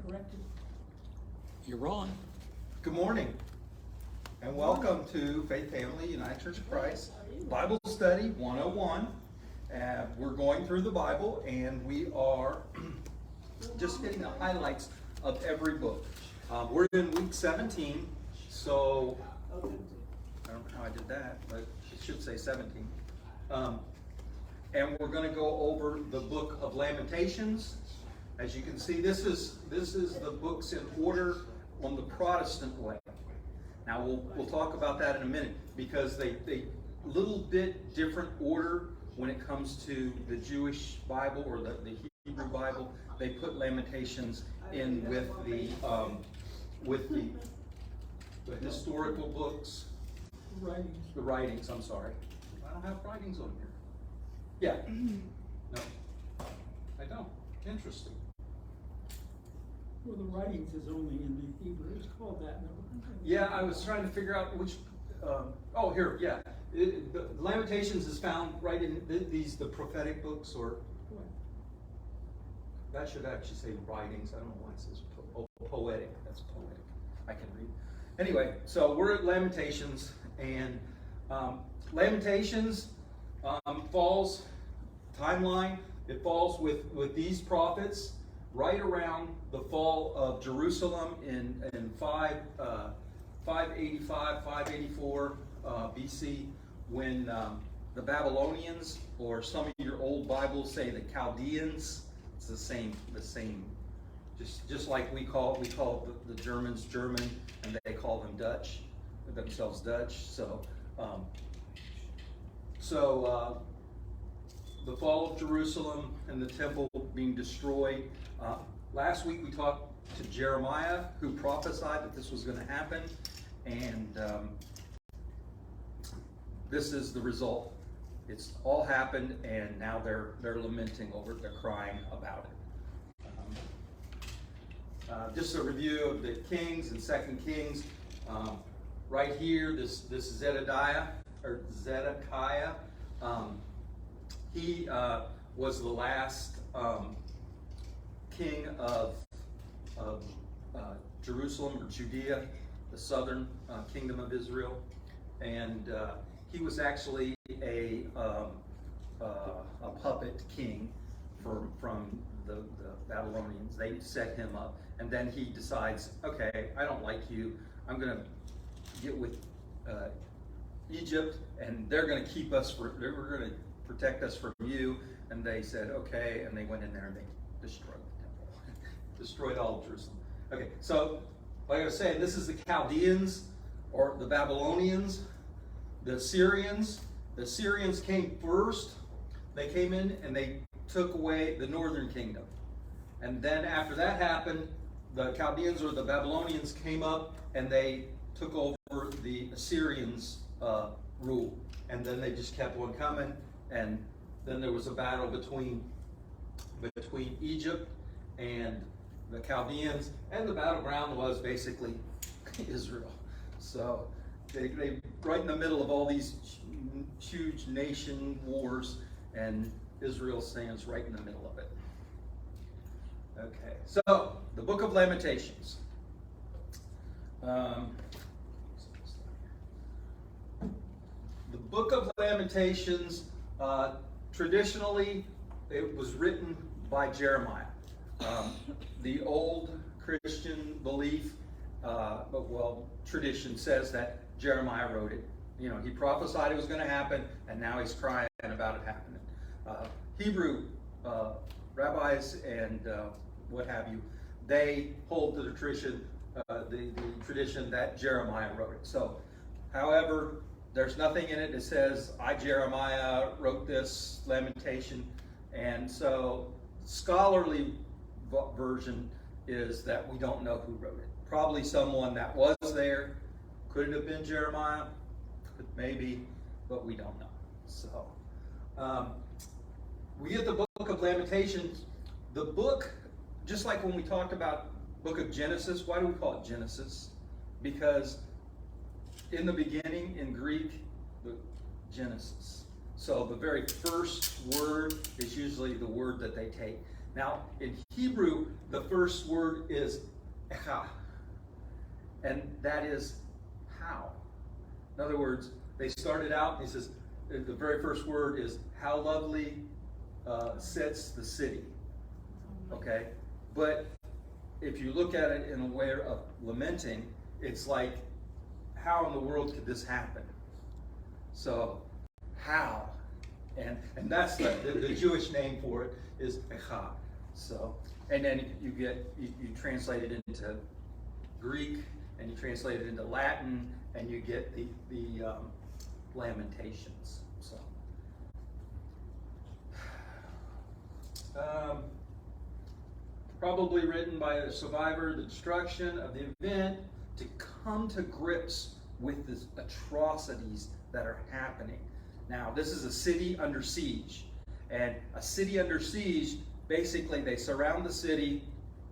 corrected. You're on. Good morning, and welcome to Faith Family United Church of Christ Bible Study 101. We're going through the Bible, and we are just hitting the highlights of every book. We're in week 17, so I don't know how I did that, but it should say 17. And we're going to go over the book of Lamentations. As you can see, this is the books in order on the Protestant way. Now we'll talk about that in a minute, because they little bit different order when it comes to the Jewish Bible or the Hebrew Bible. They put Lamentations in with the historical books. The writings, I'm sorry. I don't have writings on here. Yeah. No, I don't. Interesting. Well, the writings is only in the Hebrew. It's called that. Yeah, I was trying to figure out which. Oh, here, yeah. The Lamentations is found right in the prophetic books, or that should actually say writings. I don't know why it says poetic. That's poetic. I can read. Anyway, so we're at Lamentations, and Lamentations falls timeline. It falls with these prophets right around the fall of Jerusalem in 585, 584 BC, when the Babylonians, or some of your old Bibles say the Chaldeans. It's the same. Just like we call the Germans German, and they call themselves Dutch. So the fall of Jerusalem and the temple being destroyed. Last week we talked to Jeremiah, who prophesied that this was going to happen, and this is the result. It's all happened, and now they're lamenting over it. They're crying about it. Just a review of the Kings and Second Kings. Right here, this is Zedekiah. He was the last king of Jerusalem, or Judea, the southern kingdom of Israel, and he was actually a puppet king from the Babylonians. They set him up, and then he decides, okay, I don't like you. I'm going to get with Egypt, and they're going to keep us. We're going to protect us from you. And they said, okay, and they went in there and they destroyed the temple, destroyed all of Jerusalem. Okay, so like I was saying, this is the Chaldeans, or the Babylonians, the Assyrians. The Assyrians came first. They came in and they took away the northern kingdom. And then after that happened, the Chaldeans, or the Babylonians, came up and they took over the Assyrians' rule. And then they just kept on coming, and then there was a battle between Egypt and the Chaldeans, and the battleground was basically Israel. So they right in the middle of all these huge nation wars, and Israel stands right in the middle of it. Okay, so the book of Lamentations. The book of Lamentations, traditionally, it was written by Jeremiah. The old Christian belief, tradition says that Jeremiah wrote it. You know, he prophesied it was going to happen, and now he's crying about it happening. Hebrew rabbis and what have you, they hold to the tradition that Jeremiah wrote it. So, however, there's nothing in it that says, I, Jeremiah, wrote this lamentation. And so, scholarly version is that we don't know who wrote it. Probably someone that was there. Could it have been Jeremiah? Maybe, but we don't know. So, we get the book of Lamentations. The book, just like when we talked about book of Genesis, why do we call it Genesis? Because in the beginning, in Greek, the Genesis. So the very first word is usually the word that they take. Now, in Hebrew, the first word is echa, and that is how. In other words, they started out, and he says, the very first word is how lovely sits the city. Okay? But if you look at it in a way of lamenting, it's like, how in the world could this happen? So, how? And that's the Jewish name for it is echa. So, and then you translate it into Greek, and you translate it into Latin, and you get the Lamentations. So, probably written by a survivor of the destruction of the event to come to grips with the atrocities that are happening. Now, this is a city under siege, and a city under siege, basically they surround the city,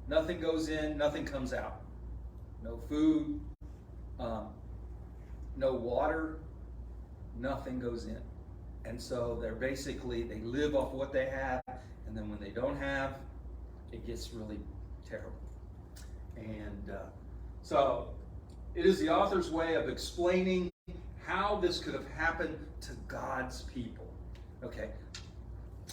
nothing goes in, nothing comes out. No food, no water, nothing goes in. And so they're basically, they live off what they have, and then when they don't have, it gets really terrible. And so it is the author's way of explaining how this could have happened to God's people. Okay,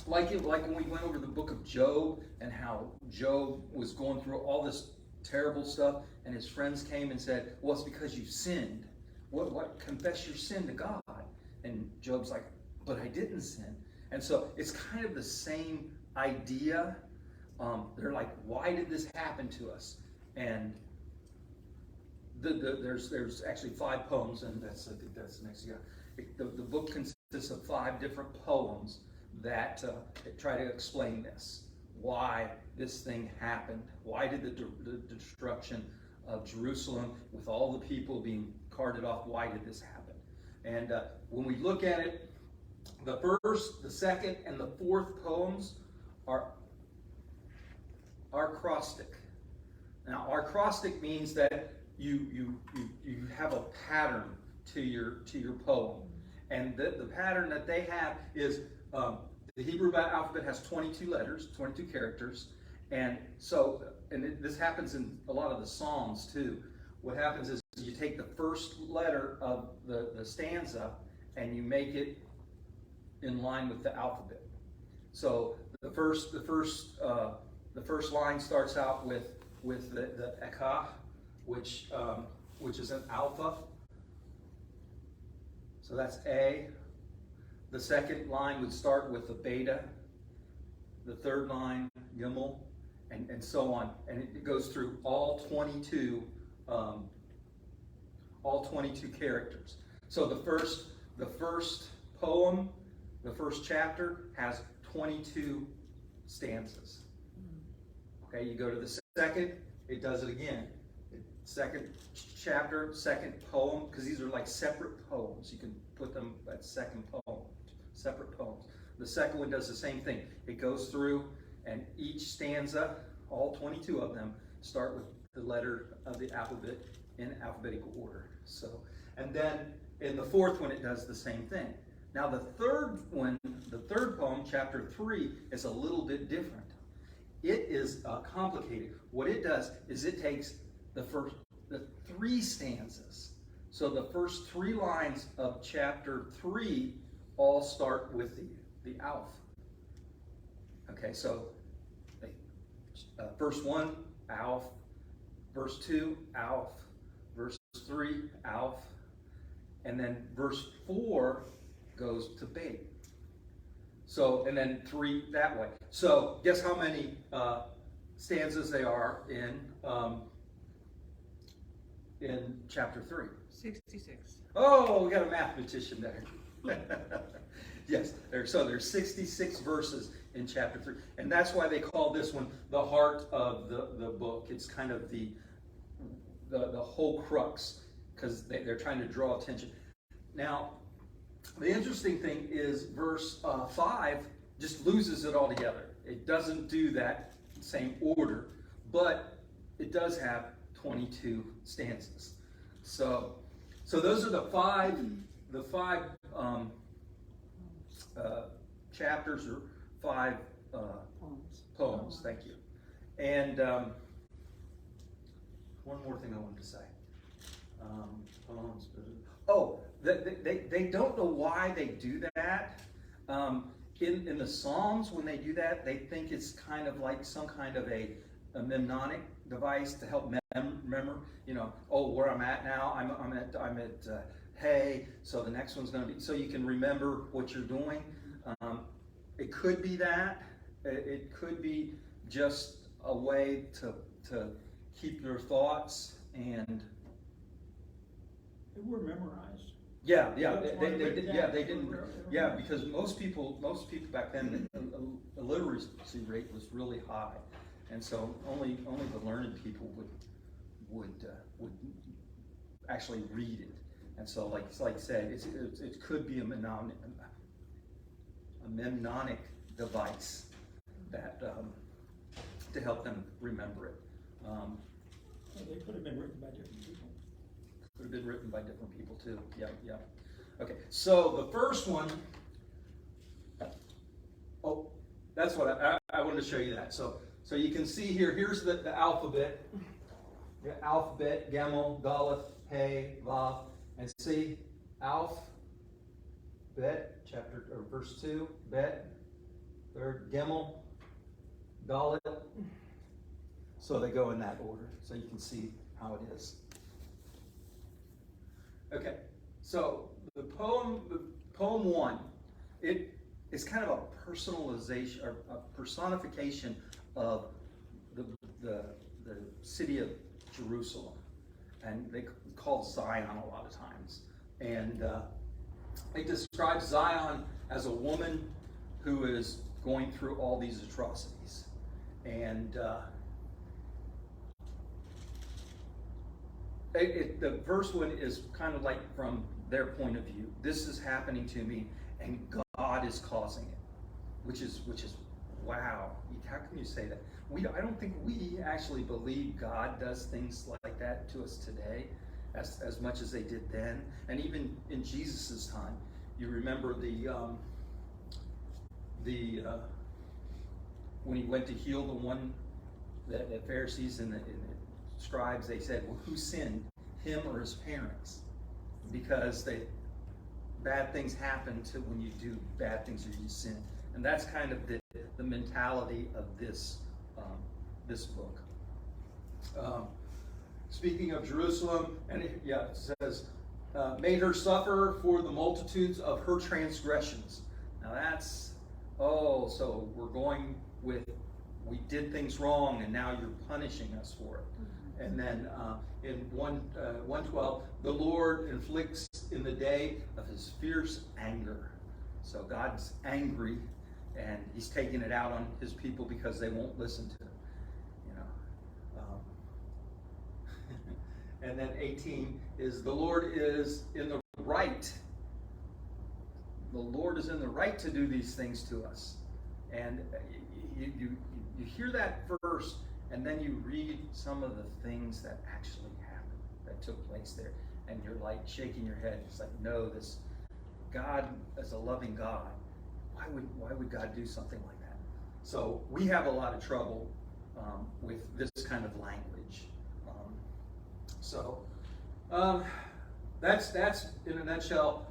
like when we went over the book of Job and how Job was going through all this terrible stuff, and his friends came and said, well, it's because you sinned. What? Confess your sin to God. And Job's like, but I didn't sin. And so it's kind of the same idea. They're like, why did this happen to us? And there's actually 5 poems, and I think that's the next year. The book consists of 5 different poems that try to explain this. Why this thing happened. Why did the destruction of Jerusalem, with all the people being carted off, why did this happen? And when we look at it, the first, the second, and the fourth poems are acrostic. Now, acrostic means that you have a pattern to your poem, and the pattern that they have is the Hebrew alphabet has 22 letters, 22 characters, and so this happens in a lot of the Psalms too. What happens is you take the first letter of the stanza and you make it in line with the alphabet. So the first line starts out with the ekah, which is an alpha. So that's A. The second line would start with the beta. The third line, gimel, and so on. And it goes through all 22 characters. So the first poem, the first chapter has 22 stanzas. Okay, you go to the second, it does it again. Second chapter, second poem, because these are like separate poems. You can put them at second poem, separate poems. The second one does the same thing. It goes through, and each stanza, all 22 of them, start with the letter of the alphabet in alphabetical order. So, and then in the fourth one, it does the same thing. Now the third one, the third poem, chapter 3, is a little bit different. It is complicated. What it does is it takes the 3 stanzas. So the first 3 lines of chapter 3 all start with the Aleph. Okay, so verse 1, Aleph. Verse 2, Aleph. Verse 3, Aleph. And then verse 4 goes to Beit. So, and then 3 that way. So, guess how many stanzas there are in chapter 3? 66. Oh, we got a mathematician there. Yes, there's 66 verses in chapter 3. And that's why they call this one the heart of the book. It's kind of the whole crux, because they're trying to draw attention. Now, the interesting thing is verse 5 just loses it altogether. It doesn't do that same order, but it does have 22 stanzas. So those are the five chapters or 5 poems. Thank you. And one more thing I wanted to say. Poems. Oh, they don't know why they do that. In the Psalms, when they do that, they think it's kind of like some kind of a mnemonic device to help remember. You know, oh, where I'm at now. I'm at hey. So the next one's going to be. So you can remember what you're doing. It could be that. It could be just a way to keep your thoughts and. They were memorized. Yeah, they didn't. Yeah, because most people back then, the literacy rate was really high, and so only the learned people would actually read it. And so, like I said, it could be a mnemonic device that to help them remember it. They could have been written by different people. Could have been written by different people too. Yeah. Okay, so the first one. Oh, that's what I wanted to show you that. So you can see here. Here's the alphabet. The alphabet: Gimel, Dalet, Hey, Vav, and see, Alf, Bet, chapter or verse 2, Bet, third Gimel, Dalet. So they go in that order. So you can see how it is. Okay, so the poem 1, it is kind of a personalization or a personification of the city of Jerusalem, and they call Zion a lot of times. And it describes Zion as a woman who is going through all these atrocities, and the first one is kind of like from their point of view. This is happening to me, and God is causing it, which is wow. How can you say that? I don't think we actually believe God does things like that to us today, as much as they did then, and even in Jesus' time. You remember when he went to heal the one, the Pharisees and the scribes, they said, well, who sinned, him or his parents? Because bad things happen to when you do bad things or you sin. And that's kind of the mentality of this book. Speaking of Jerusalem, and it says, made her suffer for the multitudes of her transgressions. Now that's, so we're going with, we did things wrong and now you're punishing us for it. And then in 112, the Lord inflicts in the day of his fierce anger. So God's angry and he's taking it out on his people because they won't listen to him. And then 18 is the Lord is in the right. The Lord is in the right to do these things to us. And you hear that verse, and then you read some of the things that actually happened, that took place there, and you're like shaking your head. It's like, no, this God is a loving God. Why would God do something like that? So we have a lot of trouble with this kind of language. That's in a nutshell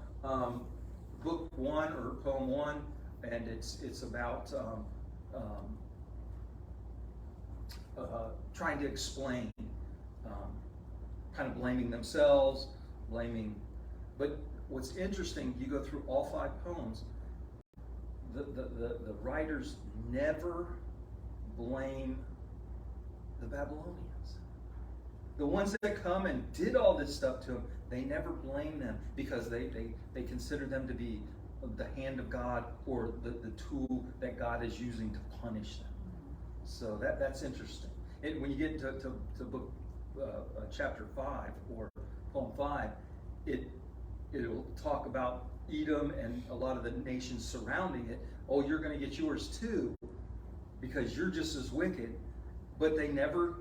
book 1 or poem 1, and it's about trying to explain, kind of blaming themselves, but what's interesting, you go through all 5 poems, the writers never blame the Babylonians. The ones that come and did all this stuff to them, they never blame them because they consider them to be the hand of God or the tool that God is using to punish them. So that's interesting. When you get to book chapter 5 or poem 5, it'll talk about Edom and a lot of the nations surrounding it. Oh, you're going to get yours too because you're just as wicked. But they never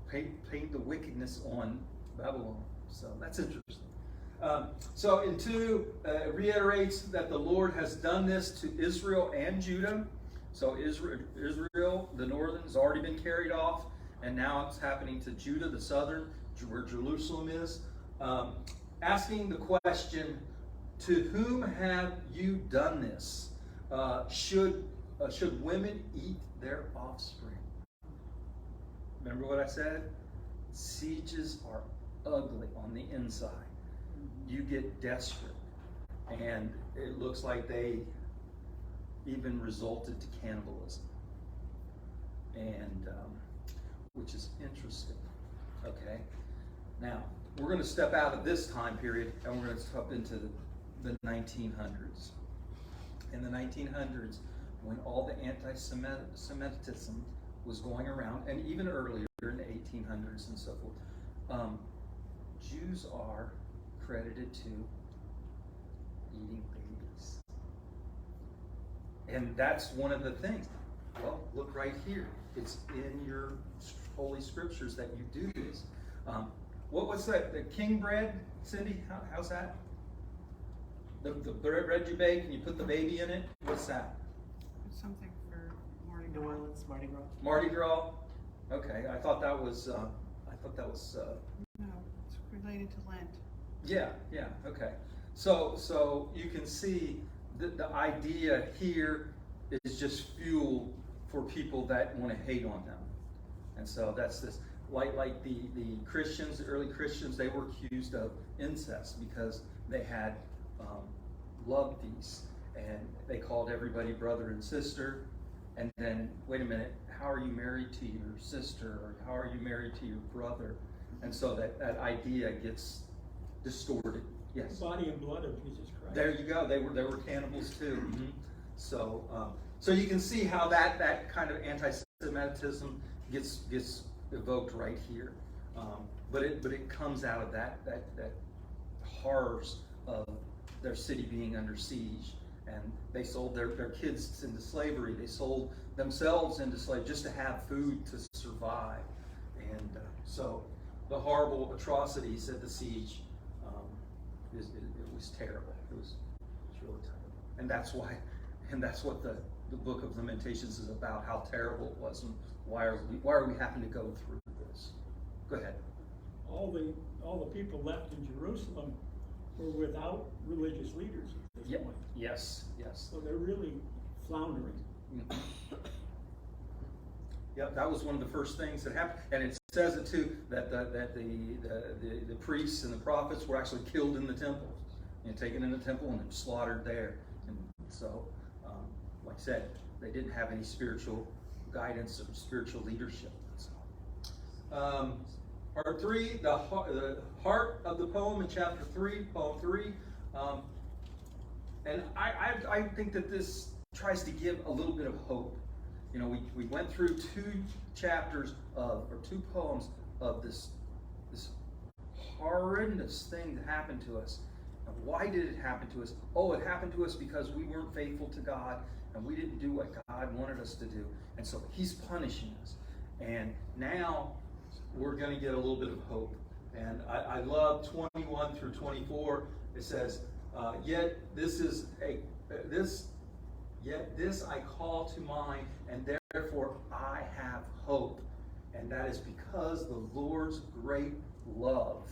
paint the wickedness on Babylon. So that's interesting. So in 2, it reiterates that the Lord has done this to Israel and Judah. So Israel, the northern, has already been carried off, and now it's happening to Judah, the southern, where Jerusalem is. Asking the question, to whom have you done this? Should women eat their offspring? Remember what I said? Sieges are ugly on the inside. You get desperate. And it looks like they even resulted to cannibalism. And which is interesting. Okay? Now, we're going to step out of this time period and we're going to step into the 1900s. In the 1900s, when all the anti-Semitism was going around, and even earlier in the 1800s and so forth, Jews are credited to eating babies. And that's one of the things. Well, look right here. It's in your Holy Scriptures that you do this. What was that? The king bread, Cindy? How's that? The bread you bake and you put the baby in it? What's that? It's something for Mardi New Gras. Orleans, Mardi Gras. Mardi Gras? Okay, I thought that was, No, it's related to Lent. yeah, okay. So you can see the idea here is just fuel for people that want to hate on them. And so that's this, like the Christians, the early Christians, they were accused of incest because they had love feasts and they called everybody brother and sister. And then, wait a minute, how are you married to your sister? Or how are you married to your brother? And so that idea gets distorted. Yes. Body and blood of Jesus Christ. There you go. They were cannibals too. Mm-hmm. So you can see how that kind of anti-Semitism gets evoked right here. But it comes out of that horrors of their city being under siege, and they sold their kids into slavery. They sold themselves into slavery just to have food to survive. And so the horrible atrocities at the siege, it was terrible. It was really terrible. And that's what the book of Lamentations is about, how terrible it was and why are we having to go through this. Go ahead. All the people left in Jerusalem were without religious leaders at this point. Yes. So they're really floundering. Yep, that was one of the first things that happened, and it says it too that the priests and the prophets were actually killed in the temple, taken in the temple and slaughtered there. And so, like I said, they didn't have any spiritual guidance or spiritual leadership. So, part 3, the heart of the poem in chapter 3, poem 3, and I think that this tries to give a little bit of hope. You know, we went through 2 poems of this horrendous thing that happened to us. And why did it happen to us? Oh, it happened to us because we weren't faithful to God and we didn't do what God wanted us to do. And so He's punishing us. And now we're going to get a little bit of hope. And I love 21 through 24. It says, Yet this I call to mind, and therefore I have hope. And that is because the Lord's great love,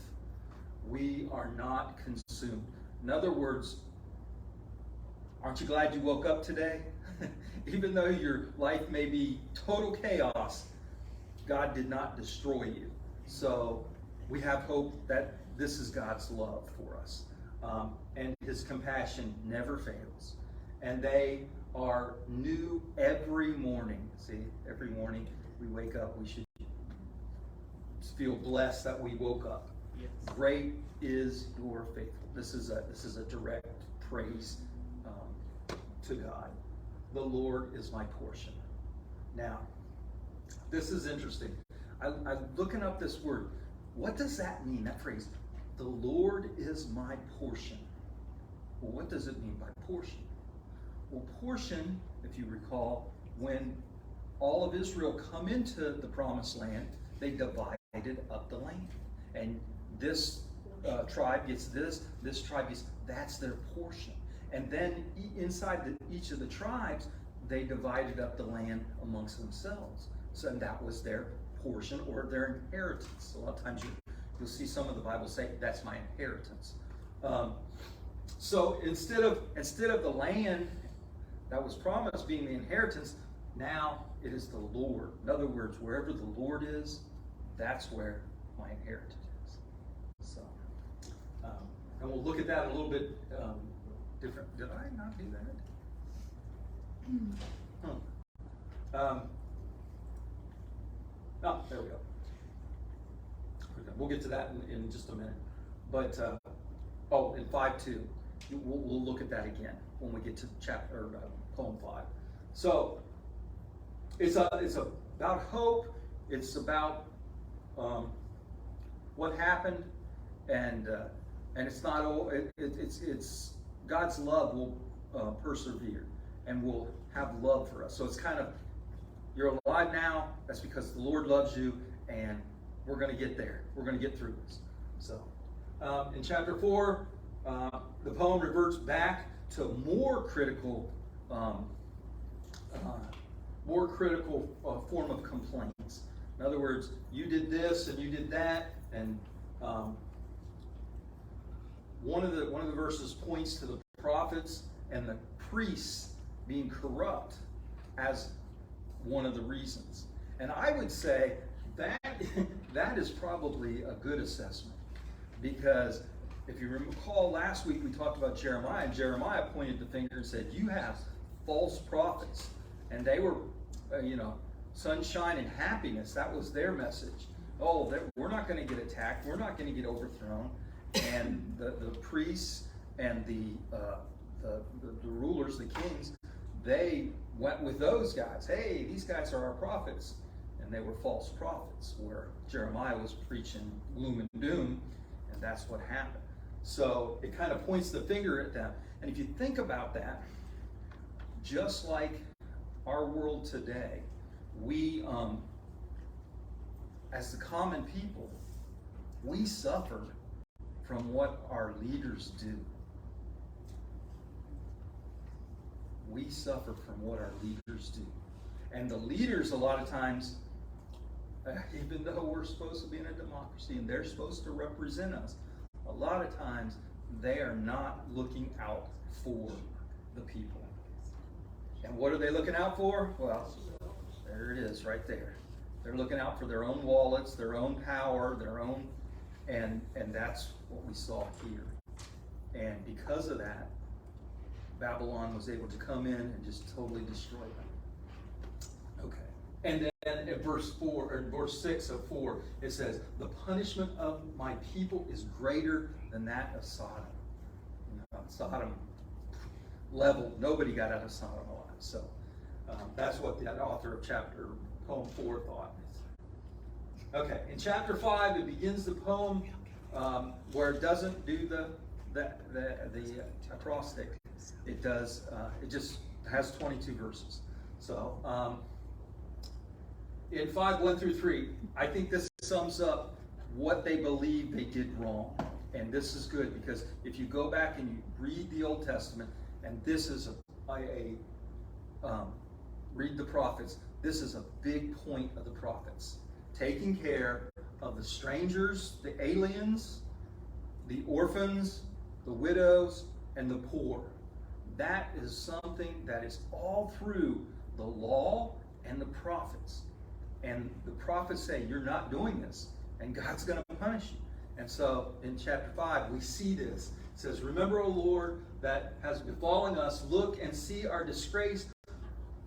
we are not consumed. In other words, aren't you glad you woke up today? Even though your life may be total chaos, God did not destroy you. So we have hope that this is God's love for us. And His compassion never fails. And they are new every morning. See, every morning we wake up, we should feel blessed that we woke up. Yes. Great is your faithfulness. This is a direct praise to God. The Lord is my portion. Now, this is interesting. I'm looking up this word. What does that mean, that phrase? The Lord is my portion. Well, what does it mean by portion? Well, portion, if you recall, when all of Israel come into the promised land, they divided up the land. And this tribe gets this tribe gets, that's their portion. And then inside each of the tribes, they divided up the land amongst themselves. So and that was their portion or their inheritance. A lot of times you'll see some of the Bible say, that's my inheritance. So instead of the land that was promised being the inheritance, now it is the Lord. In other words, wherever the Lord is, that's where my inheritance is. So, and we'll look at that a little bit different. Did I not do that? Oh, there we go. We'll get to that in just a minute. But, in 5:2, we'll look at that again when we get to chapter poem 5. So, it's about hope. It's about what happened, and it's not all. It's God's love will persevere and will have love for us. So it's kind of, you're alive now. That's because the Lord loves you, and we're going to get there. We're going to get through this. So, in chapter 4, the poem reverts back to more critical form of complaints. In other words, you did this and you did that, and one of the verses points to the prophets and the priests being corrupt as one of the reasons. And I would say that is probably a good assessment, because if you recall last week we talked about Jeremiah, and Jeremiah pointed the finger and said, you have false prophets, and they were sunshine and happiness. That was their message. Oh, we're not going to get attacked, we're not going to get overthrown. And the priests and the rulers, the kings, they went with those guys. Hey, these guys are our prophets. And they were false prophets, where Jeremiah was preaching gloom and doom, and that's what happened. So it kind of points the finger at them. And if you think about that, just like our world today, we, as the common people, we suffer from what our leaders do. We suffer from what our leaders do. And the leaders, a lot of times, even though we're supposed to be in a democracy and they're supposed to represent us, a lot of times they are not looking out for the people. And what are they looking out for? Well, there it is right there. They're looking out for their own wallets, their own power, their own, and that's what we saw here. And because of that, Babylon was able to come in and just totally destroy them. Okay. And then in verse 6 of 4, it says, the punishment of my people is greater than that of Sodom. Sodom level, nobody got out of Sodom alive. So that's what the author of poem 4 thought. Okay, in chapter 5, it begins the poem where it doesn't do the acrostic. It does. It just has 22 verses. So in 5:1-3, I think this sums up what they believe they did wrong, and this is good because if you go back and you read the Old Testament, and this is read the prophets. This is a big point of the prophets. Taking care of the strangers, the aliens, the orphans, the widows, and the poor. That is something that is all through the law and the prophets. And the prophets say, you're not doing this, and God's going to punish you. And so in chapter 5, we see this. It says, remember, O Lord, that has befallen us. Look and see our disgrace.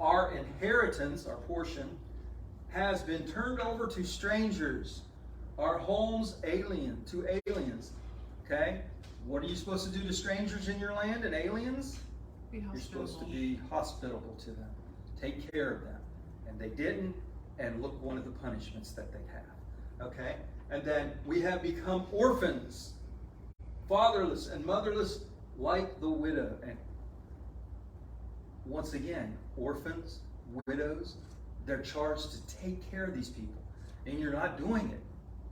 Our inheritance, our portion, has been turned over to strangers. Our homes to aliens. Okay? What are you supposed to do to strangers in your land and aliens? You're supposed to be hospitable to them. Take care of them. And they didn't, and look one of the punishments that they have. Okay? And then we have become orphans, fatherless and motherless, like the widow. And once again, orphans, widows, they're charged to take care of these people. And you're not doing it.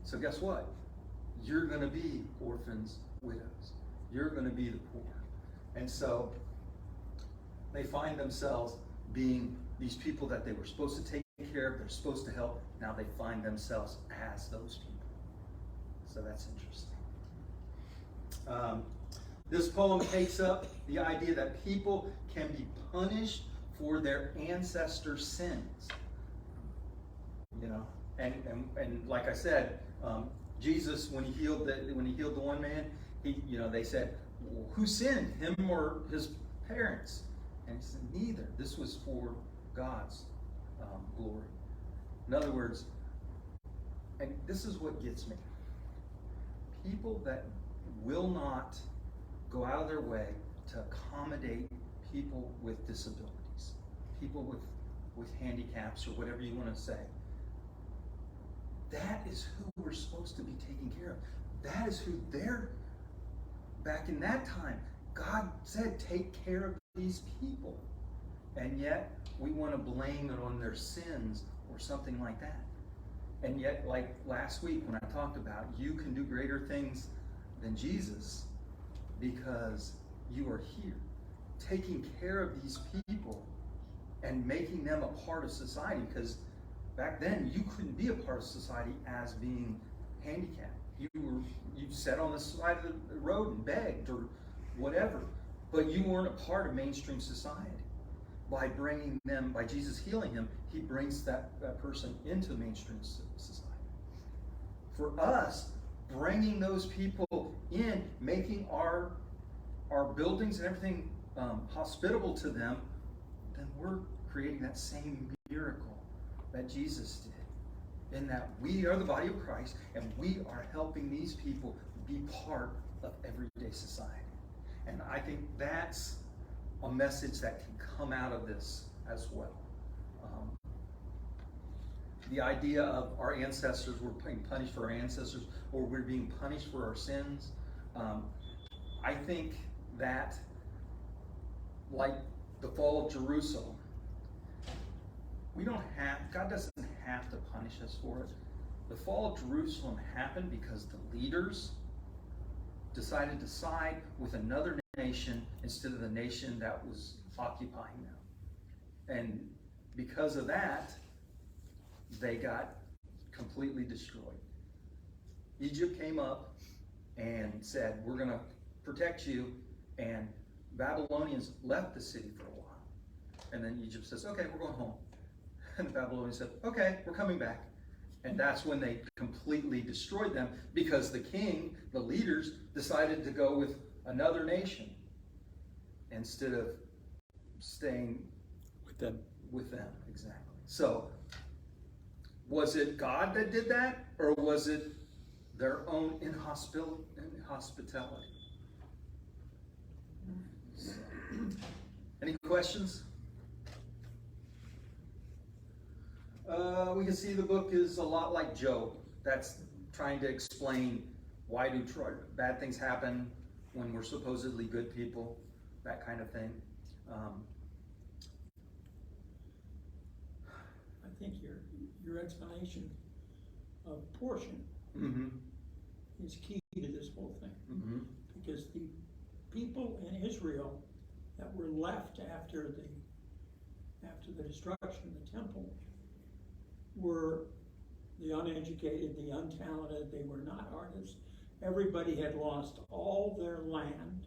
So guess what? You're going to be orphans, widows. You're going to be the poor. And so they find themselves being these people that they were supposed to take care of, they're supposed to help. Now they find themselves as those people. So that's interesting. This poem takes up the idea that people can be punished for their ancestors' sins. You know, and like I said, Jesus, when he healed the one man, they said, well, who sinned, him or his parents? And he said, neither. This was for God's glory. In other words, and this is what gets me. People that will not go out of their way to accommodate people with disabilities, people with handicaps, or whatever you want to say. That is who we're supposed to be taking care of. That is who they're, back in that time, God said, take care of these people. And yet, we want to blame it on their sins or something like that. And yet, like last week when I talked about, you can do greater things than Jesus because you are here, taking care of these people and making them a part of society. Because back then, you couldn't be a part of society as being handicapped. You sat on the side of the road and begged or whatever, but you weren't a part of mainstream society. By bringing them, by Jesus healing him, he brings that person into mainstream society. For us, bringing those people in, making our buildings and everything hospitable to them, then we're creating that same miracle that Jesus did. In that we are the body of Christ, and we are helping these people be part of everyday society. And I think that's a message that can come out of this as well. The idea of our ancestors, we're being punished for our ancestors, or we're being punished for our sins. I think that, like the fall of Jerusalem, God doesn't have to punish us for it. The fall of Jerusalem happened because the leaders decided to side with another nation instead of the nation that was occupying them. And because of that, they got completely destroyed. Egypt came up and said, we're going to protect you, and Babylonians left the city for a while. And then Egypt says, okay, we're going home. And the Babylonians said, okay, we're coming back. And that's when they completely destroyed them, because the king, the leaders, decided to go with another nation instead of staying with them. Exactly. So, was it God that did that, or was it their own inhospitality? So, any questions? We can see the book is a lot like Job. That's trying to explain why do bad things happen when we're supposedly good people, that kind of thing. I think your explanation of portion is key to this whole thing. Because the people in Israel that were left after the destruction of the temple were the uneducated, the untalented. They were not artists. Everybody had lost all their land.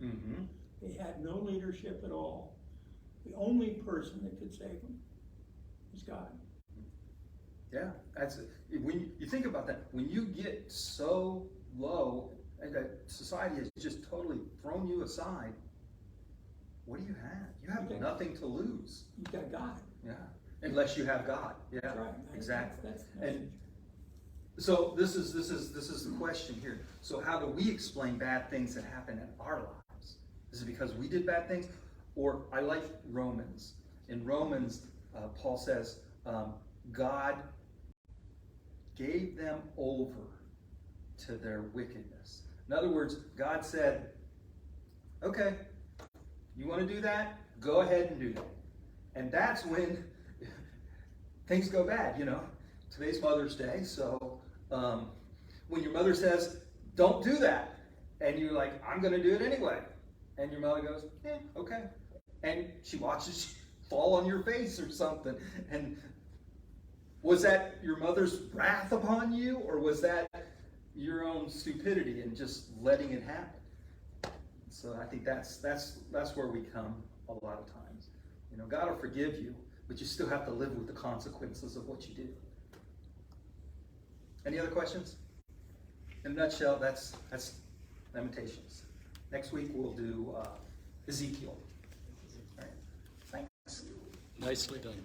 They had no leadership at all. The only person that could save them was God. Yeah, that's it. When you think about that, when you get so low and that society has just totally thrown you aside, what do you have? You have nothing to lose. You've got God. Yeah, unless you have God. Yeah, That's right. Exactly. That's the message. And so this is the question here. So how do we explain bad things that happen in our lives? Is it because we did bad things? Or I like Romans. In Romans, Paul says, God gave them over to their wickedness. In other words, God said, okay, you want to do that? Go ahead and do that. And that's when things go bad, you know. Today's Mother's Day, so when your mother says, don't do that, and you're like, I'm going to do it anyway, and your mother goes, okay. And she watches fall on your face or something. And was that your mother's wrath upon you, or was that your own stupidity and just letting it happen? So I think that's where we come a lot of times. You know, God will forgive you, but you still have to live with the consequences of what you do. Any other questions? In a nutshell, that's Lamentations. Next week we'll do Ezekiel. All right. Thanks. Nicely done.